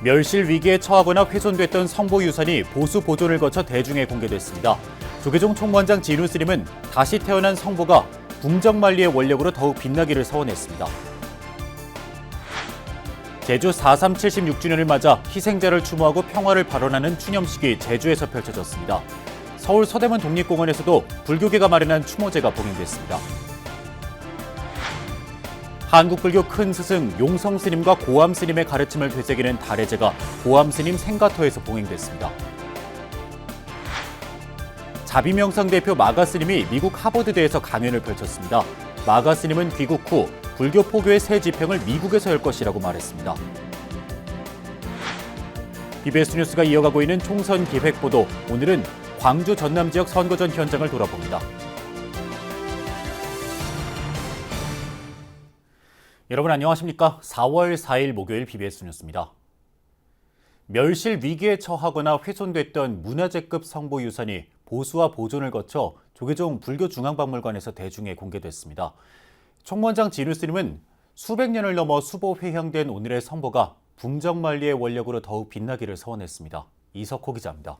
멸실 위기에 처하거나 훼손됐던 성보 유산이 보수 보존을 거쳐 대중에 공개됐습니다. 조계종 총무원장 진우 스님은 다시 태어난 성보가 궁정만리의 원력으로 더욱 빛나기를 서원했습니다. 제주 4.3 76주년을 맞아 희생자를 추모하고 평화를 발언하는 추념식이 제주에서 펼쳐졌습니다. 서울 서대문 독립공원에서도 불교계가 마련한 추모제가 봉행됐습니다. 한국불교 큰 스승 용성 스님과 고암 스님의 가르침을 되새기는 달해제가 고암 스님 생가터에서 봉행됐습니다. 자비명상 대표 마가 스님이 미국 하버드대에서 강연을 펼쳤습니다. 마가 스님은 귀국 후 불교 포교의 새 집행을 미국에서 열 것이라고 말했습니다. BBS 뉴스가 이어가고 있는 총선 기획 보도, 오늘은 광주 전남 지역 선거전 현장을 돌아봅니다. 여러분 안녕하십니까? 4월 4일 목요일 BBS 뉴스입니다. 멸실 위기에 처하거나 훼손됐던 문화재급 성보 유산이 보수와 보존을 거쳐 조계종 불교중앙박물관에서 대중에 공개됐습니다. 총무원장 진우 스님은 수백 년을 넘어 수보회향된 오늘의 성보가 궁정만리의 원력으로 더욱 빛나기를 서원했습니다. 이석호 기자입니다.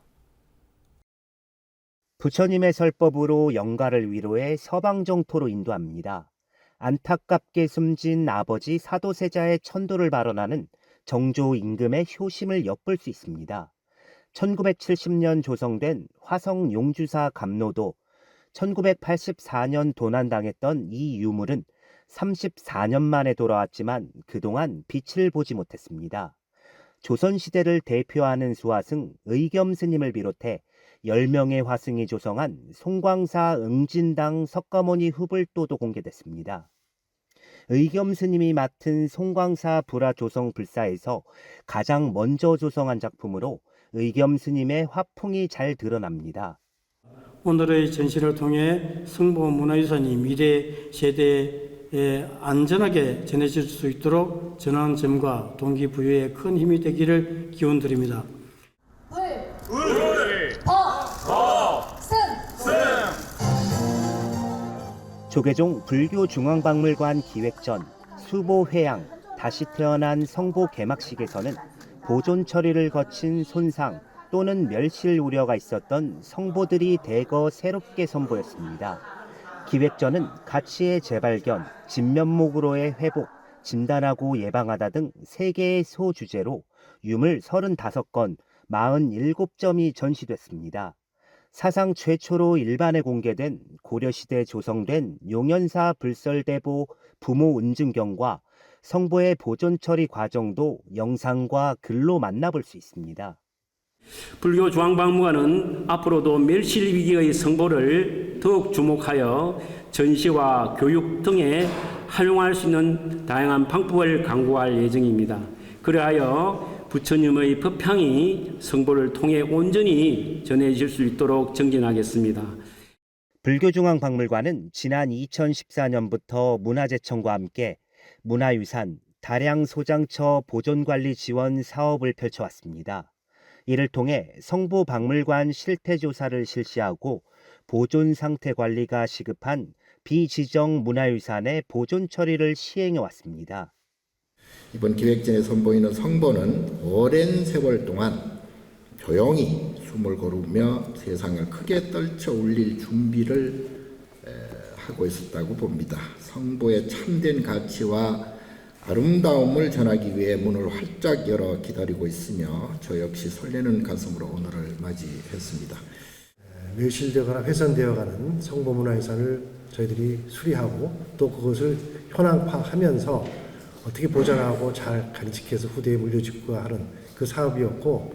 부처님의 설법으로 영가를 위로해 서방정토로 인도합니다. 안타깝게 숨진 아버지 사도세자의 천도를 발언하는 정조 임금의 효심을 엿볼 수 있습니다. 1970년 조성된 화성 용주사 감로도, 1984년 도난당했던 이 유물은 34년 만에 돌아왔지만 그동안 빛을 보지 못했습니다. 조선시대를 대표하는 수화승 의겸스님을 비롯해 10명의 화승이 조성한 송광사 응진당 석가모니 후불도도 공개됐습니다. 의겸스님이 맡은 송광사 불화 조성 불사에서 가장 먼저 조성한 작품으로 의겸스님의 화풍이 잘 드러납니다. 오늘의 전시를 통해 성보 문화유산이 미래 세대에 안전하게 전해질 수 있도록 전환점과 동기부여에 큰 힘이 되기를 기원드립니다. 조계종 불교중앙박물관 기획전 수보회향 다시 태어난 성보 개막식에서는 보존 처리를 거친 손상 또는 멸실 우려가 있었던 성보들이 대거 새롭게 선보였습니다. 기획전은 가치의 재발견, 진면목으로의 회복, 진단하고 예방하다 등 3개의 소주제로 유물 35건, 47점이 전시됐습니다. 사상 최초로 일반에 공개된 고려시대 조성된 용연사 불설대보 부모 은증경과 성보의 보존 처리 과정도 영상과 글로 만나볼 수 있습니다. 불교중앙박물관은 앞으로도 멸실 위기의 성보를 더욱 주목하여 전시와 교육 등에 활용할 수 있는 다양한 방법을 강구할 예정입니다. 그리하여 부처님의 법향이 성보를 통해 온전히 전해질 수 있도록 정진하겠습니다. 불교중앙박물관은 지난 2014년부터 문화재청과 함께 문화유산, 다량 소장처 보존관리 지원 사업을 펼쳐왔습니다. 이를 통해 성보 박물관 실태조사를 실시하고 보존 상태 관리가 시급한 비지정 문화유산의 보존 처리를 시행해왔습니다. 이번 기획전에 선보이는 성보는 오랜 세월 동안 조용히 숨을 고르며 세상을 크게 떨쳐 올릴 준비를 하고 있었다고 봅니다. 성보의 참된 가치와 아름다움을 전하기 위해 문을 활짝 열어 기다리고 있으며 저 역시 설레는 가슴으로 오늘을 맞이했습니다. 멸실되거나 훼손되어가는 성보문화유산을 저희들이 수리하고 또 그것을 현황 파악하면서 어떻게 보존하고 잘 간직해서 후대에 물려주고 하는 그 사업이었고,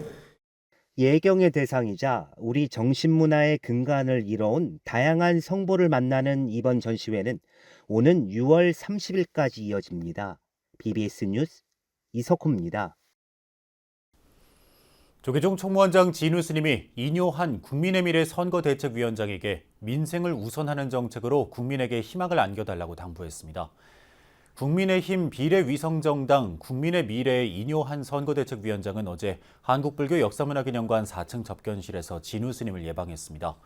예경의 대상이자 우리 정신문화의 근간을 이뤄온 다양한 성보를 만나는 이번 전시회는 오는 6월 30일까지 이어집니다. BBS 뉴스 이석호입니다. 조계종 총무원장 진우 스님이 이뇨한 국민의미래 선거대책위원장에게 민생을 우선하는 정책으로 국민에게 희망을 안겨달라고 당부했습니다. 국민의힘 비례위성정당 국민의 미래의 이뇨한 선거대책위원장은 어제 한국불교 역사문화기념관 4층 접견실에서 진우 스님을 예방했습니다.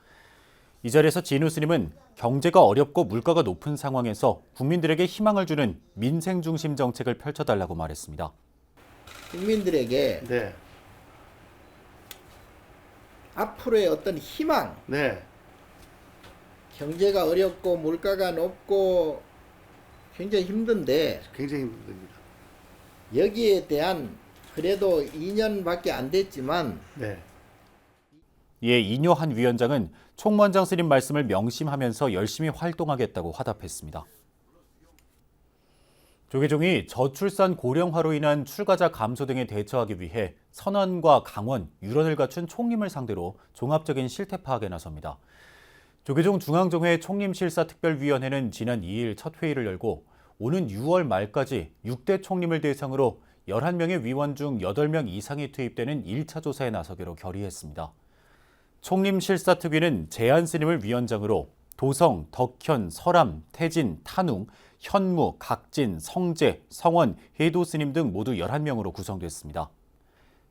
이 자리에서 진우 스님은 경제가 어렵고 물가가 높은 상황에서 국민들에게 희망을 주는 민생 중심 정책을 펼쳐달라고 말했습니다. 국민들에게 네. 앞으로의 어떤 희망, 네. 경제가 어렵고 물가가 높고 굉장히 힘든데 굉장히 힘듭니다. 여기에 대한 그래도 2년밖에 안 됐지만 네. 이에 이뇨한 위원장은 총무원장 스님 말씀을 명심하면서 열심히 활동하겠다고 화답했습니다. 조계종이 저출산 고령화로 인한 출가자 감소 등에 대처하기 위해 선안과 강원, 유런을 갖춘 총림을 상대로 종합적인 실태 파악에 나섭니다. 조계종 중앙정회 총림실사특별위원회는 지난 2일 첫 회의를 열고 오는 6월 말까지 6대 총림을 대상으로 11명의 위원 중 8명 이상이 투입되는 1차 조사에 나서기로 결의했습니다. 총림실사특위는 제안 스님을 위원장으로 도성, 덕현, 설암, 태진, 탄웅, 현무, 각진, 성재, 성원, 해도 스님 등 모두 11명으로 구성됐습니다.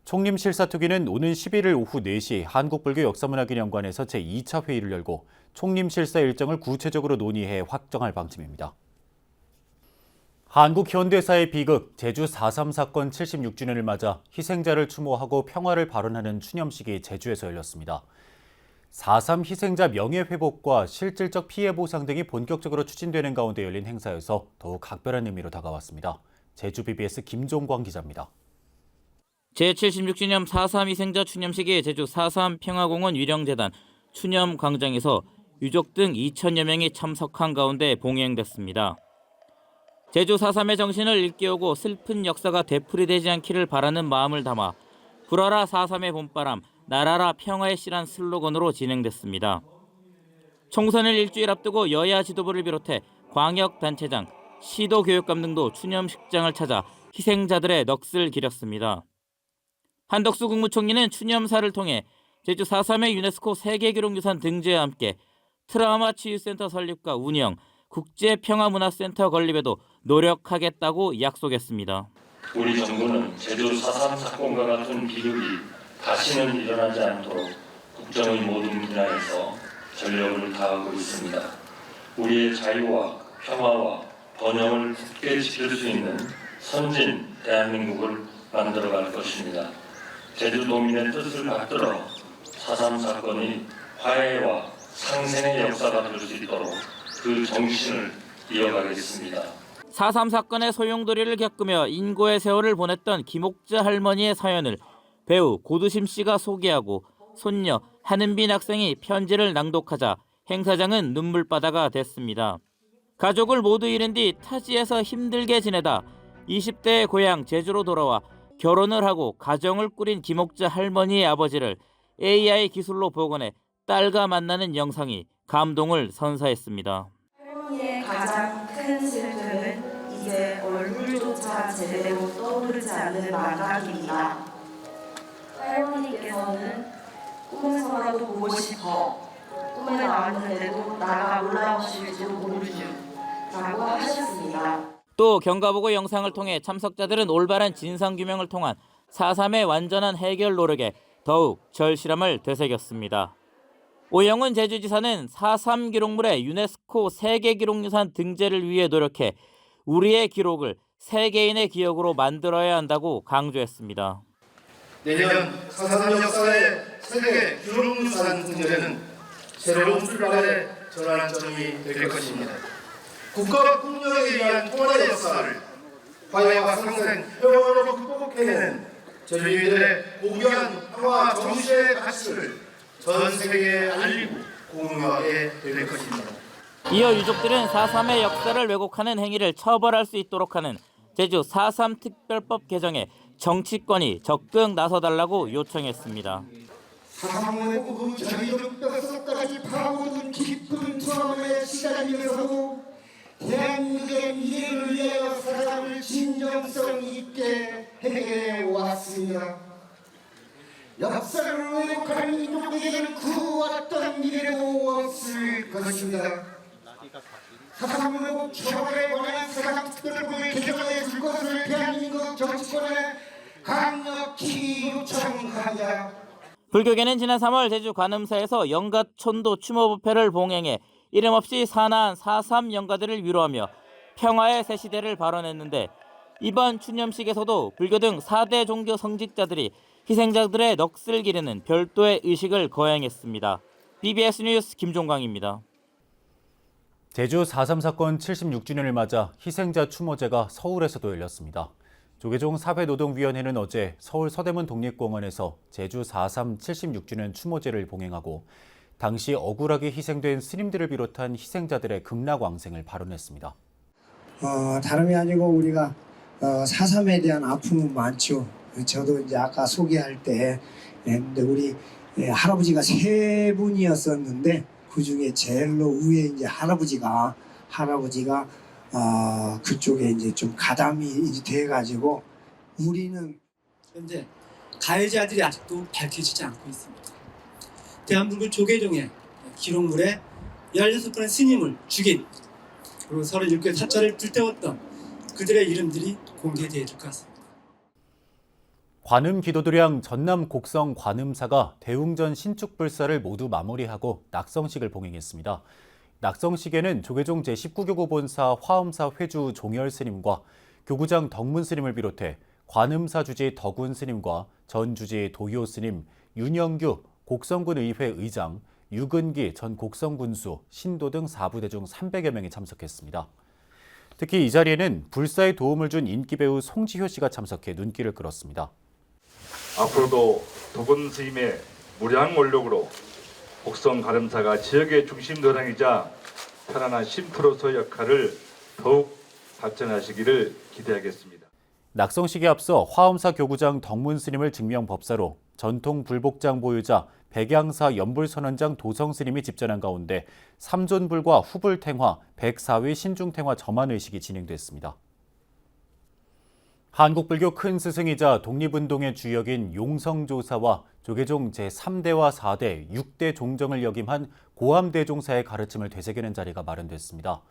총림실사특위는 오는 11일 오후 4시 한국불교역사문화기념관에서 제2차 회의를 열고 총림실사 일정을 구체적으로 논의해 확정할 방침입니다. 한국 현대사의 비극 제주 4.3 사건 76주년을 맞아 희생자를 추모하고 평화를 발언하는 추념식이 제주에서 열렸습니다. 4.3 희생자 명예회복과 실질적 피해 보상 등이 본격적으로 추진되는 가운데 열린 행사여서 더욱 각별한 의미로 다가왔습니다. 제주 BBS 김종광 기자입니다. 제76주년 4.3 희생자 추념식이 제주 4.3 평화공원 위령재단 추념광장에서 유족 등 2천여 명이 참석한 가운데 봉행됐습니다. 제주 4.3의 정신을 일깨우고 슬픈 역사가 되풀이되지 않기를 바라는 마음을 담아 불어라 4.3의 봄바람, 날아라 평화의 씨란 슬로건으로 진행됐습니다. 총선을 일주일 앞두고 여야 지도부를 비롯해 광역단체장, 시도교육감 등도 추념식장을 찾아 희생자들의 넋을 기렸습니다. 한덕수 국무총리는 추념사를 통해 제주 4.3의 유네스코 세계기록유산 등재와 함께 트라우마 치유센터 설립과 운영, 국제평화문화센터 건립에도 노력하겠다고 약속했습니다. 우리 정부는 제주 4.3 사건과 같은 비극이 다시는 일어나지 않도록 국정의 모든 분야에서 전력을 다하고 있습니다. 우리의 자유와 평화와 번영을 굳게 지킬 수 있는 선진 대한민국을 만들어갈 것입니다. 제주도민의 뜻을 받들어 4.3 사건이 화해와 상생의 역사가 될 수 있도록 그 정신을 이어가겠습니다. 4.3 사건의 소용돌이를 겪으며 인고의 세월을 보냈던 김옥자 할머니의 사연을 배우 고두심 씨가 소개하고 손녀 한은빈 학생이 편지를 낭독하자 행사장은 눈물바다가 됐습니다. 가족을 모두 잃은 뒤 타지에서 힘들게 지내다 20대의 고향 제주로 돌아와 결혼을 하고 가정을 꾸린 김옥자 할머니의 아버지를 AI 기술로 복원해 딸과 만나는 영상이 감동을 선사했습니다. 할머니의 가장 큰 슬픔은 이제 얼굴조차 제대로 떠오르지 않는 망각입니다. 할머니께서는 꿈에서라도 보고 싶어, 꿈에 나왔는데도 나가 올라오실지도 모르죠 라고 하셨습니다. 또 경과보고 영상을 통해 참석자들은 올바른 진상규명을 통한 4.3의 완전한 해결 노력에 더욱 절실함을 되새겼습니다. 오영훈 제주지사는 4.3 기록물의 유네스코 세계기록유산 등재를 위해 노력해 우리의 기록을 세계인의 기억으로 만들어야 한다고 강조했습니다. 내년 4.3 역사의 세계 기록유산 등재는 새로운 출발의 전환점이 될 것입니다. 국가 국력에 의한 통화의 역사를 화해와 상생, 평화로 극복해낸 제주인들의 고귀한 평화 정신의 가치를 전 세계에 알리고 공유하게 될 것입니다. 이어 유족들은 4.3의 역사를 왜곡하는 행위를 처벌할 수 있도록 하는 제주 4.3 특별법 개정에 정치권이 적극 나서달라고 요청했습니다. 4.3의 그 자기적 뼛속까지 파고든 깊은 트라우마에 시달리면서도 대한민국의 미래를 위하여 살아갈 진정성 있게 해결해 왔습니다. 역사를 왜곡하는 민족에게는 그 어떤 미래도 없을 것입니다. 4.3 왜곡 처벌에 관한 사상특별법을 개정해 줄 것을 대한민국 정치권에 강력히 요청합니다. 불교계는 지난 3월 제주 관음사에서 영가촌도 추모부패를 봉행해 이름 없이 사나한 4.3 영가들을 위로하며 평화의 새 시대를 발언했는데 이번 추념식에서도 불교 등 4대 종교 성직자들이 희생자들의 넋을 기리는 별도의 의식을 거행했습니다. BBS 뉴스 김종광입니다. 제주 4.3 사건 76주년을 맞아 희생자 추모제가 서울에서도 열렸습니다. 조계종 사회노동위원회는 어제 서울 서대문 독립공원에서 제주 4.3 76주년 추모제를 봉행하고 당시 억울하게 희생된 스님들을 비롯한 희생자들의 극락왕생을 발언했습니다. 다름이 아니고 우리가 4.3에 대한 아픔은 많죠. 저도 이제 아까 소개할 때 우리 할아버지가 세 분이었었는데 그 중에 제일로 위에 이제 할아버지가 그쪽에 이제 좀 가담이 이제 돼가지고 우리는 현재 가해자들이 아직도 밝혀지지 않고 있습니다. 대한민국 조계종의 기록물에 16번의 스님을 죽인 그리고 37개의 사찰을 불태웠던 그들의 이름들이 공개되어야 될 것 같습니다. 관음 기도도량 전남 곡성 관음사가 대웅전 신축불사를 모두 마무리하고 낙성식을 봉행했습니다. 낙성식에는 조계종 제19교구 본사 화엄사 회주 종열 스님과 교구장 덕문 스님을 비롯해 관음사 주지 덕운 스님과 전 주지 도요 스님, 윤영규 곡성군 의회 의장, 유근기 전 곡성군수, 신도 등 4부대 중 300여 명이 참석했습니다. 특히 이 자리에는 불사에 도움을 준 인기배우 송지효 씨가 참석해 눈길을 끌었습니다. 앞으로도 덕운 스님의 무량 원력으로 곡성 가름사가 지역의 중심 도량이자 편안한 쉼터로서의 역할을 더욱 발전하시기를 기대하겠습니다. 낙성식에 앞서 화엄사 교구장 덕문 스님을 증명법사로 전통 불복장 보유자 백양사 연불선원장 도성 스님이 집전한 가운데 삼존불과 후불탱화, 104위 신중탱화 점안의식이 진행됐습니다. 한국불교 큰 스승이자 독립운동의 주역인 용성조사와 조계종 제3대와 4대, 6대 종정을 역임한 고암대종사의 가르침을 되새기는 자리가 마련됐습니다.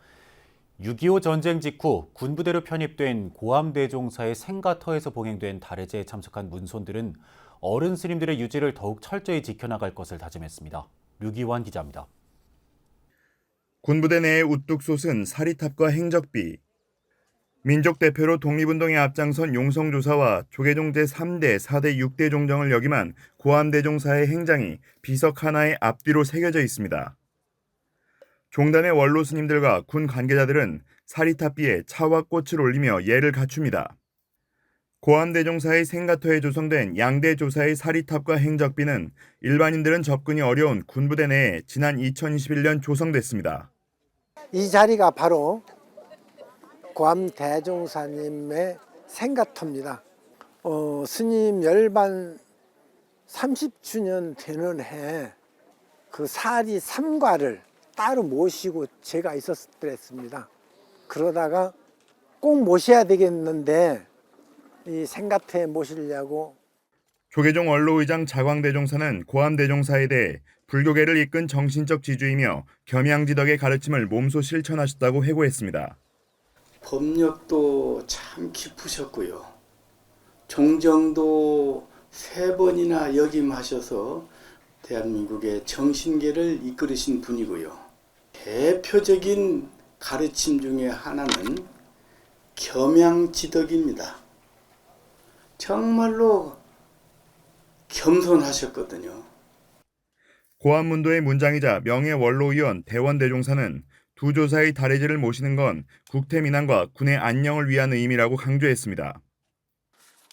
6.25 전쟁 직후 군부대로 편입된 고암대종사의 생가터에서 봉행된 달해제에 참석한 문손들은 어른 스님들의 유지를 더욱 철저히 지켜나갈 것을 다짐했습니다. 류기환 기자입니다. 군부대 내에 우뚝 솟은 사리탑과 행적비. 민족 대표로 독립운동에 앞장선 용성조사와 조계종 제3대, 4대, 6대 종정을 역임한 고암대종사의 행장이 비석 하나의 앞뒤로 새겨져 있습니다. 종단의 원로 스님들과 군 관계자들은 사리탑비에 차와 꽃을 올리며 예를 갖춥니다. 고암대종사의 생가터에 조성된 양대조사의 사리탑과 행적비는 일반인들은 접근이 어려운 군부대 내에 지난 2021년 조성됐습니다. 이 자리가 바로 고암대종사님의 생가터입니다. 스님 열반 30주년 되는 해 그 사리 3과를 따로 모시고 제가 있었더랬습니다. 그러다가 꼭 모셔야 되겠는데 이 생가터에 모시려고. 조계종 원로의장 자광대종사는 고암대종사에 대해 불교계를 이끈 정신적 지주이며 겸양지덕의 가르침을 몸소 실천하셨다고 회고했습니다. 법력도 참 깊으셨고요. 종정도 3번이나 역임하셔서 대한민국의 정신계를 이끌으신 분이고요. 대표적인 가르침 중에 하나는 겸양지덕입니다. 정말로 겸손하셨거든요. 고암문도의 문장이자 명예원로위원 대원대종사는 두 조사의 달해제를 모시는 건 국태민안과 군의 안녕을 위한 의미라고 강조했습니다.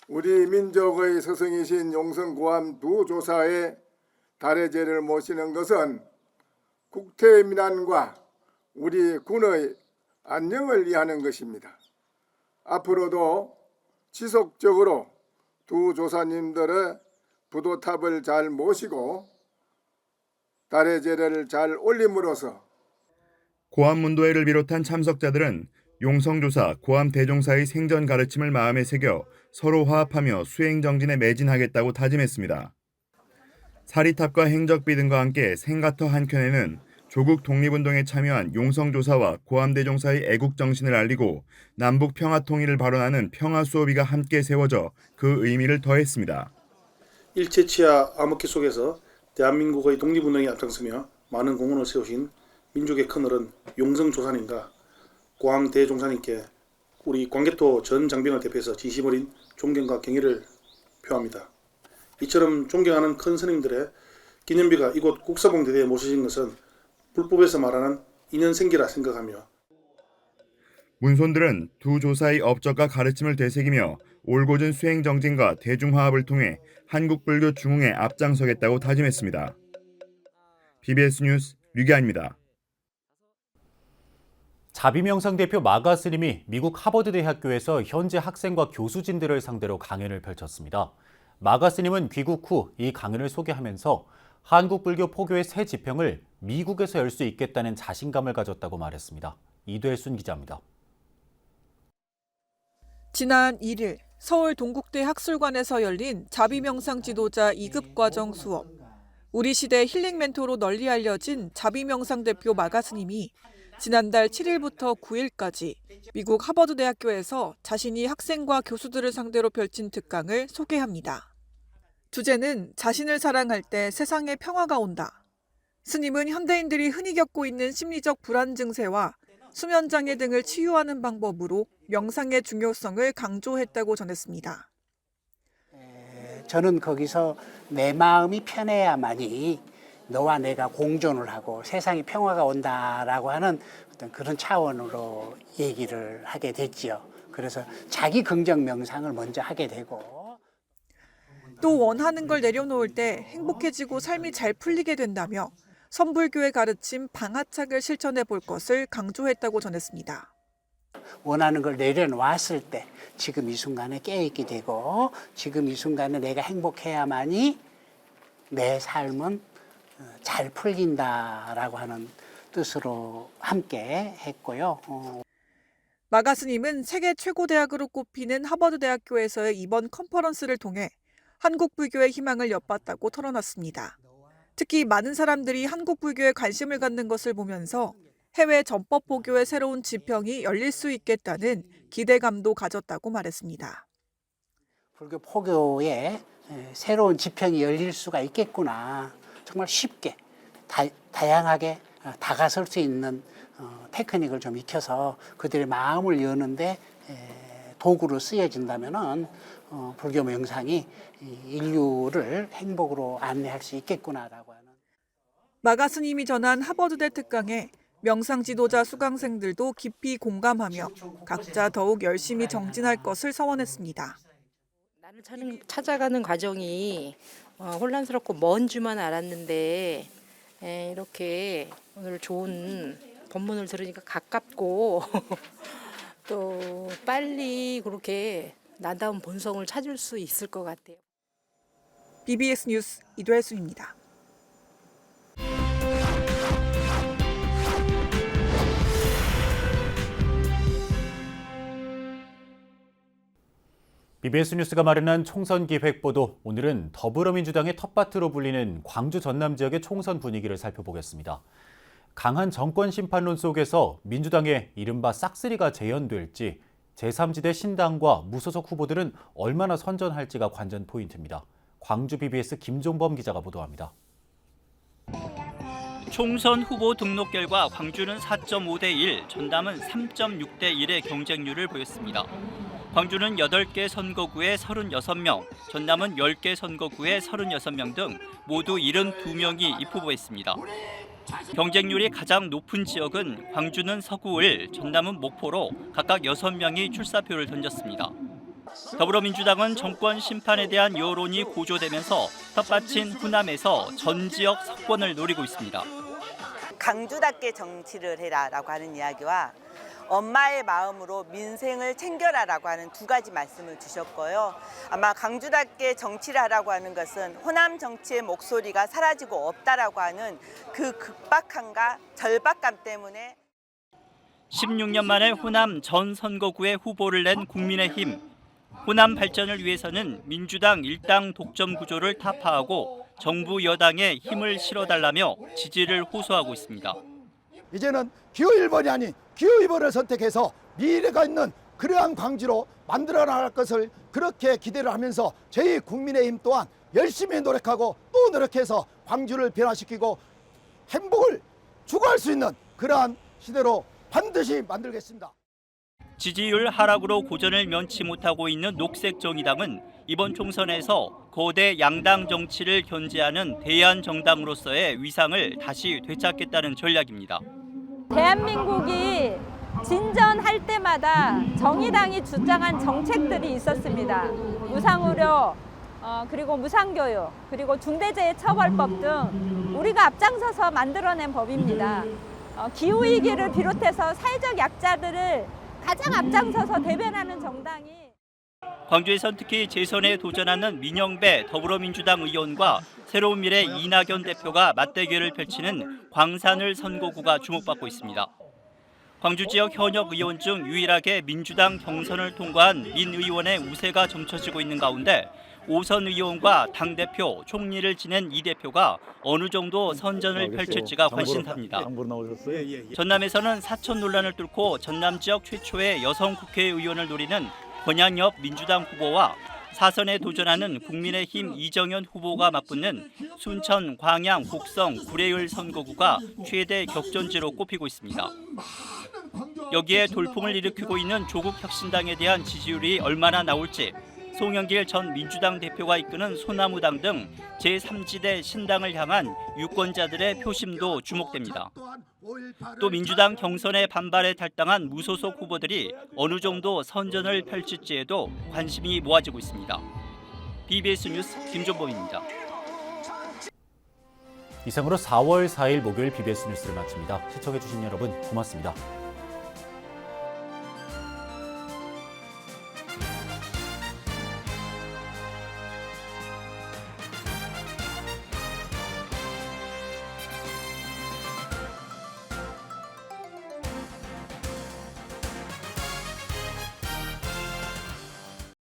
우리 민족의 스승이신 용성고암 두 조사의 달해제를 모시는 것은 국태민안과 우리 군의 안녕을 위하는 것입니다. 앞으로도 지속적으로 두 조사님들의 부도탑을 잘 모시고 달해제를 잘 올림으로써 고암문도회를 비롯한 참석자들은 용성조사, 고암대종사의 생전 가르침을 마음에 새겨 서로 화합하며 수행정진에 매진하겠다고 다짐했습니다. 사리탑과 행적비 등과 함께 생가터 한켠에는 조국 독립운동에 참여한 용성조사와 고암대종사의 애국정신을 알리고 남북 평화통일을 발언하는 평화수호비가 함께 세워져 그 의미를 더했습니다. 일제치하 암흑기 속에서 대한민국의 독립운동에 앞장서며 많은 공헌을 세우신 민족의 큰어른 용성조사님과 고암대종사님께 우리 광개토 전 장병을 대표해서 진심 어린 존경과 경의를 표합니다. 이처럼 존경하는 큰 스님들의 기념비가 이곳 국사봉대대에 모셔진 것은 불법에서 말하는 인연생기라 생각하며 문손들은 두 조사의 업적과 가르침을 되새기며 올곧은 수행 정진과 대중화합을 통해 한국불교 중흥에 앞장서겠다고 다짐했습니다. BBS 뉴스 류기아입니다. 자비명상 대표 마가 스님이 미국 하버드 대학교에서 현지 학생과 교수진들을 상대로 강연을 펼쳤습니다. 마가 스님은 귀국 후 이 강연을 소개하면서 한국불교 포교의 새 지평을 미국에서 열 수 있겠다는 자신감을 가졌다고 말했습니다. 이대순 기자입니다. 지난 1일 서울 동국대 학술관에서 열린 자비명상 지도자 2급 과정 수업. 우리 시대 힐링 멘토로 널리 알려진 자비명상 대표 마가 스님이 지난달 7일부터 9일까지 미국 하버드 대학교에서 자신이 학생과 교수들을 상대로 펼친 특강을 소개합니다. 주제는 자신을 사랑할 때 세상에 평화가 온다. 스님은 현대인들이 흔히 겪고 있는 심리적 불안 증세와 수면 장애 등을 치유하는 방법으로 명상의 중요성을 강조했다고 전했습니다. 저는 거기서 내 마음이 편해야만이 너와 내가 공존을 하고 세상에 평화가 온다라고 하는 어떤 그런 차원으로 얘기를 하게 됐지요. 그래서 자기 긍정 명상을 먼저 하게 되고 또 원하는 걸 내려놓을 때 행복해지고 삶이 잘 풀리게 된다며 선불교의 가르침 방아착을 실천해 볼 것을 강조했다고 전했습니다. 원하는 걸 내려놓았을 때 지금 이 순간에 깨어있게 되고 지금 이 순간에 내가 행복해야만이 내 삶은 잘 풀린다라고 하는 뜻으로 함께 했고요. 마가 스님은 세계 최고 대학으로 꼽히는 하버드 대학교에서의 이번 컨퍼런스를 통해 한국 불교의 희망을 엿봤다고 털어놨습니다. 특히 많은 사람들이 한국 불교에 관심을 갖는 것을 보면서 해외 전법 포교의 새로운 지평이 열릴 수 있겠다는 기대감도 가졌다고 말했습니다. 불교 포교의 새로운 지평이 열릴 수가 있겠구나. 정말 쉽게 다양하게 다가설 수 있는 테크닉을 좀 익혀서 그들의 마음을 여는데 도구로 쓰여진다면은 불교 명상이 인류를 행복으로 안내할 수 있겠구나라고 하는. 마가 스님이 전한 하버드대 특강에 명상 지도자 수강생들도 깊이 공감하며 각자 더욱 열심히 정진할 것을 서원했습니다. 나는 찾아가는 과정이 혼란스럽고 먼 줄만 알았는데 이렇게 오늘 좋은 법문을 들으니까 가깝고 또 빨리 그렇게 나다운 본성을 찾을 수 있을 것 같아요. BBS 뉴스 이대순입니다. BBS 뉴스가 마련한 총선 기획 보도, 오늘은 더불어민주당의 텃밭으로 불리는 광주 전남 지역의 총선 분위기를 살펴보겠습니다. 강한 정권 심판론 속에서 민주당의 이른바 싹쓸이가 재현될지 제3지대 신당과 무소속 후보들은 얼마나 선전할지가 관전 포인트입니다. 광주 BBS 김종범 기자가 보도합니다. 총선 후보 등록 결과 광주는 4.5대 1, 전남은 3.6대 1의 경쟁률을 보였습니다. 광주는 8개 선거구에 36명, 전남은 10개 선거구에 36명 등 모두 72명이 입후보했습니다. 경쟁률이 가장 높은 지역은 광주는 서구을, 전남은 목포로 각각 6명이 출사표를 던졌습니다. 더불어민주당은 정권 심판에 대한 여론이 고조되면서 텃밭인 호남에서 전 지역 석권을 노리고 있습니다. 강주답게 정치를 해라라고 하는 이야기와 엄마의 마음으로 민생을 챙겨라라고 하는 두 가지 말씀을 주셨고요. 아마 강주답게 정치를 하라고 하는 것은 호남 정치의 목소리가 사라지고 없다라고 하는 그 급박함과 절박감 때문에 16년 만에 호남 전 선거구에 후보를 낸 국민의힘. 호남 발전을 위해서는 민주당 일당 독점 구조를 타파하고 정부 여당에 힘을 실어달라며 지지를 호소하고 있습니다. 이제는 기호 1번이 아닌 기호 2번을 선택해서 미래가 있는 그러한 광주로 만들어 나갈 것을 그렇게 기대를 하면서 저희 국민의힘 또한 열심히 노력하고 또 노력해서 광주를 변화시키고 행복을 추구할 수 있는 그러한 시대로 반드시 만들겠습니다. 지지율 하락으로 고전을 면치 못하고 있는 녹색정의당은 이번 총선에서 거대 양당 정치를 견제하는 대안정당으로서의 위상을 다시 되찾겠다는 전략입니다. 대한민국이 진전할 때마다 정의당이 주장한 정책들이 있었습니다. 무상의료, 그리고 무상교육, 그리고 중대재해처벌법 등 우리가 앞장서서 만들어낸 법입니다. 기후위기를 비롯해서 사회적 약자들을 가장 앞장서서 대변하는 정당이 광주에선 특히 재선에 도전하는 민영배 더불어민주당 의원과 새로운 미래 이낙연 대표가 맞대결을 펼치는 광산을 선거구가 주목받고 있습니다. 광주 지역 현역 의원 중 유일하게 민주당 경선을 통과한 민 의원의 우세가 점쳐지고 있는 가운데 오선 의원과 당대표, 총리를 지낸 이 대표가 어느 정도 선전을 펼칠지가 관심사입니다. 전남에서는 사천 논란을 뚫고 전남 지역 최초의 여성 국회의원을 노리는 권양엽 민주당 후보와 사선에 도전하는 국민의힘 이정현 후보가 맞붙는 순천, 광양, 곡성, 구례을 선거구가 최대 격전지로 꼽히고 있습니다. 여기에 돌풍을 일으키고 있는 조국혁신당에 대한 지지율이 얼마나 나올지 송영길 전 민주당 대표가 이끄는 소나무당 등 제3지대 신당을 향한 유권자들의 표심도 주목됩니다. 또 민주당 경선의 반발에 탈당한 무소속 후보들이 어느 정도 선전을 펼칠지에도 관심이 모아지고 있습니다. BBS 뉴스 김종범입니다. 이상으로 4월 4일 목요일 BBS 뉴스를 마칩니다. 시청해주신 여러분 고맙습니다.